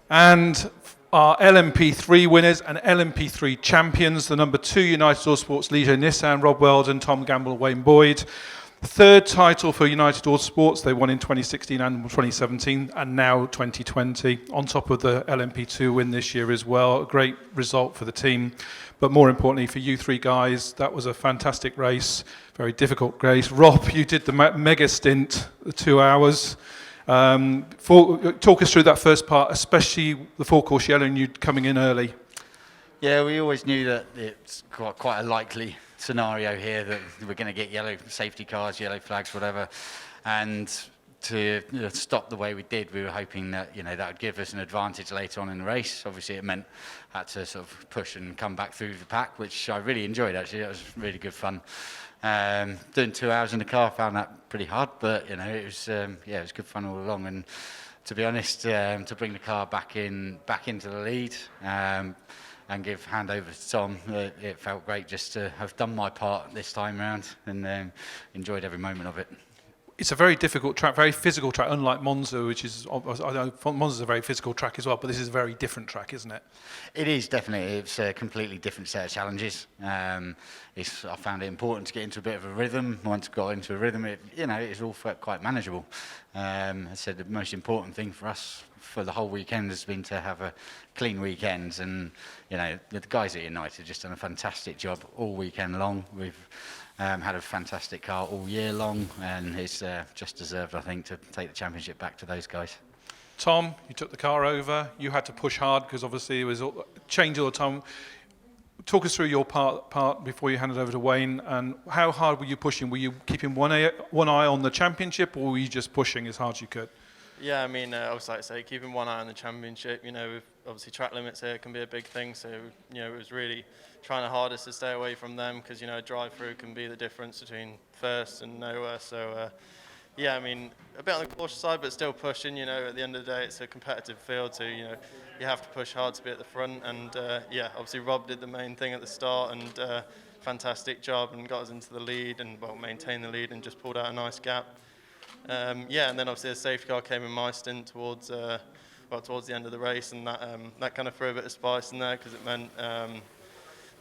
And our LMP3 winners and LMP3 champions, the number 2 United Autosports Leisure Nissan, Rob Weldon, Tom Gamble, Wayne Boyd. Third title for United Autosports, they won in 2016 and 2017, and now 2020, on top of the LMP2 win this year as well. A great result for the team. But more importantly, for you three guys, that was a fantastic race, very difficult race. Rob, you did the mega stint, the 2 hours. Talk us through that first part, especially the forecourse yellow and you coming in early. Yeah, we always knew that it's quite a likely scenario here that we're going to get yellow safety cars, yellow flags, whatever. And to stop the way we did, we were hoping that that would give us an advantage later on in the race. Obviously, it meant I had to sort of push and come back through the pack, which I really enjoyed. Actually, that was really good fun. Doing 2 hours in the car, found that pretty hard, but it was it was good fun all along. And to be honest, to bring the car back into the lead. And give hand over to Tom. It felt great just to have done my part this time round and enjoyed every moment of it. It's a very difficult track, very physical track, unlike Monza, which is, I know Monza's a very physical track as well, but this is a very different track, isn't it? It is, definitely. It's a completely different set of challenges. I found it important to get into a bit of a rhythm. Once got into a rhythm, it's all quite manageable. I said the most important thing for us for the whole weekend has been to have a clean weekend, and the guys at United have just done a fantastic job all weekend long. We've had a fantastic car all year long, and it's just deserved, I think, to take the championship back to those guys. Tom, you took the car over. You had to push hard because obviously it was change all the time. Talk us through your part before you hand it over to Wayne, and how hard were you pushing? Were you keeping one eye on the championship, or were you just pushing as hard as you could? Yeah, I mean, I was like to say, keeping one eye on the championship. With obviously track limits here can be a big thing. So it was really trying the hardest to stay away from them because a drive-through can be the difference between first and nowhere. So yeah, I mean, a bit on the cautious side, but still pushing. At the end of the day, it's a competitive field, so you have to push hard to be at the front. And yeah, obviously Rob did the main thing at the start, and fantastic job, and got us into the lead, and maintained the lead, and just pulled out a nice gap. Yeah, and then obviously a safety car came in my stint towards the end of the race, and that kind of threw a bit of spice in there because it meant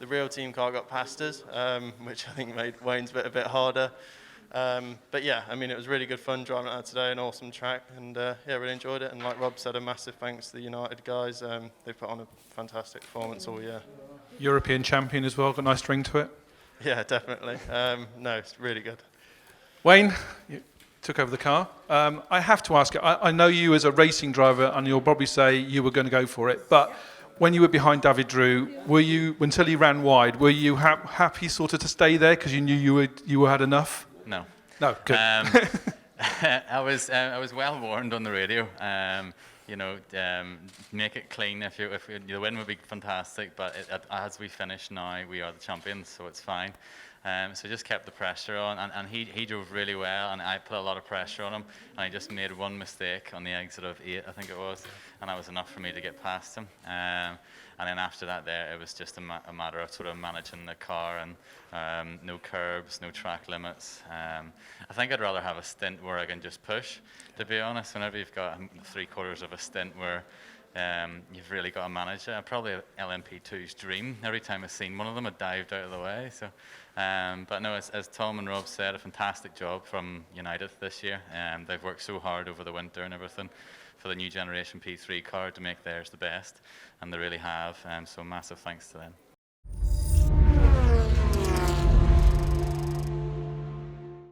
the real team car got past us, which I think made Wayne's bit a bit harder. But yeah, I mean, it was really good fun driving out today, an awesome track, and yeah, really enjoyed it. And like Rob said, a massive thanks to the United guys. They put on a fantastic performance all year. European champion as well, got a nice string to it. Yeah, definitely. No, it's really good. Wayne, you took over the car. I have to ask you, I know you as a racing driver, and you'll probably say you were going to go for it, but when you were behind David Drew, were you, until he ran wide, were you happy sort of to stay there because you knew you had enough? No. No, good. I was well warned on the radio. Make it clean. If the win would be fantastic, but as we finish now, we are the champions, so it's fine. So just kept the pressure on, and he drove really well, and I put a lot of pressure on him, and he just made one mistake on the exit of 8, I think it was, and that was enough for me to get past him. And then after that it was just a matter of sort of managing the car, and no curbs, no track limits. I think I'd rather have a stint where I can just push, to be honest. Whenever you've got 3/4 of a stint where you've really got to manage it. Probably LMP2's dream. Every time I've seen one of them, I dived out of the way. So, but no, as Tom and Rob said, a fantastic job from United this year. They've worked so hard over the winter and everything for the new generation P3 car to make theirs the best, and they really have. So massive thanks to them.